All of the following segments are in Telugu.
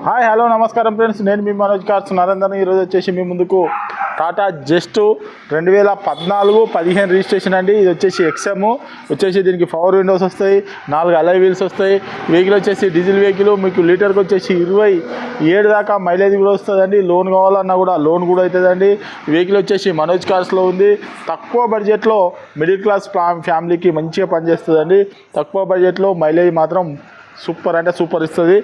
హాయ్ హలో నమస్కారం ఫ్రెండ్స్, నేను మీ మనోజ్ కార్స్ నరేందర్. ఈరోజు వచ్చేసి మీ ముందుకు టాటా జస్ట్ 2014-15 రిజిస్ట్రేషన్ అండి. ఇది వచ్చేసి ఎక్స్ఎమ్ వచ్చేసి దీనికి పవర్ విండోస్ వస్తాయి, 4 అలై వీల్స్ వస్తాయి. వెహికల్ వచ్చేసి డీజిల్ వెహికల్, మీకు లీటర్కి వచ్చేసి 27 దాకా మైలేజ్ కూడా వస్తుందండి. లోన్ కావాలన్నా కూడా లోన్ కూడా అవుతుందండి. వెహికల్ వచ్చేసి మనోజ్ కార్స్లో ఉంది. తక్కువ బడ్జెట్లో మిడిల్ క్లాస్ ఫ్యామిలీకి మంచిగా పనిచేస్తుందండి. తక్కువ బడ్జెట్లో మైలేజ్ మాత్రం సూపర్ అంటే సూపర్ ఇస్తుంది.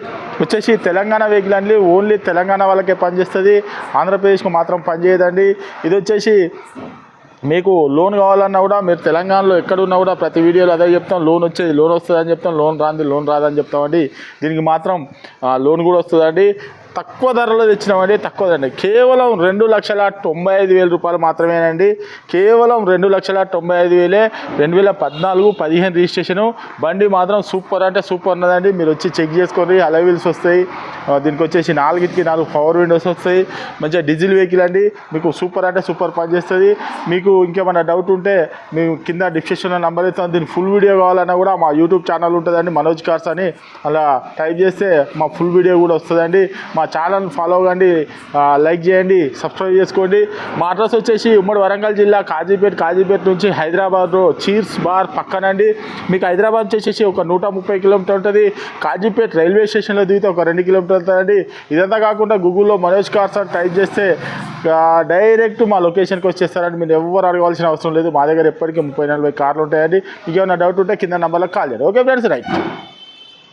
వచ్చేసి తెలంగాణ వెహికల్ అండి, ఓన్లీ తెలంగాణ వాళ్ళకే పనిచేస్తుంది, ఆంధ్రప్రదేశ్కి మాత్రం పనిచేయదండి. ఇది వచ్చేసి మీకు లోన్ కావాలన్నా కూడా మీరు తెలంగాణలో ఎక్కడున్నా కూడా ప్రతి వీడియోలో అదే చెప్తాం. లోన్ వస్తుందని చెప్తాం, లోన్ రాదని చెప్తామండి. దీనికి మాత్రం లోన్ కూడా వస్తుందండి. తక్కువ ధరలో తెచ్చినామండి, తక్కువదండి. కేవలం 2,95,000 రూపాయలు మాత్రమేనండి. కేవలం 2,95,000. 2014-15 రిజిస్ట్రేషను. బండి మాత్రం సూపర్ అంటే సూపర్ ఉన్నదండి. మీరు వచ్చి చెక్ చేసుకోండి. అలై వీల్స్ వస్తాయి, దీనికి వచ్చేసి 4 పవర్ విండోస్ వస్తాయి. మంచిగా డీజిల్ వెహికల్ అండి. మీకు సూపర్ అంటే సూపర్ పనిచేస్తుంది. మీకు ఇంకేమైనా డౌట్ ఉంటే మేము కింద డిస్క్రిప్షన్లో నెంబర్ ఇస్తాం. దీని ఫుల్ వీడియో కావాలన్నా కూడా మా యూట్యూబ్ ఛానల్ ఉంటుందండి, మనోజ్ కార్స్ అని. అలా టైప్ చేస్తే మా ఫుల్ వీడియో కూడా వస్తుందండి. మా ఛానల్ ఫాలో అవ్వండి, లైక్ చేయండి, సబ్స్క్రైబ్ చేసుకోండి. మా అడ్రస్ వచ్చేసి ఉమ్మడి వరంగల్ జిల్లా కాజీపేట నుంచి హైదరాబాద్ చీర్స్ బార్ పక్కనండి. మీకు హైదరాబాద్ వచ్చేసి ఒక 130 కిలోమీటర్ ఉంటుంది. కాజీపేట రైల్వే స్టేషన్లో దిగితే ఒక 2 కిలోమీటర్లు ఉంటుందండి. ఇదంతా కాకుండా గూగుల్లో మనోజ్ కార్స్ అని టైప్ చేస్తే డైరెక్ట్ మా లొకేషన్కి వచ్చేస్తారండి. మీరు ఎవరు అడగాల్సిన అవసరం లేదు. మా దగ్గర ఎప్పటికీ 30-40 కార్లు ఉంటాయండి. మీకు ఏమైనా డౌట్ ఉంటే కింద నెంబర్లో కాల్ చేయండి. Okay friends, right.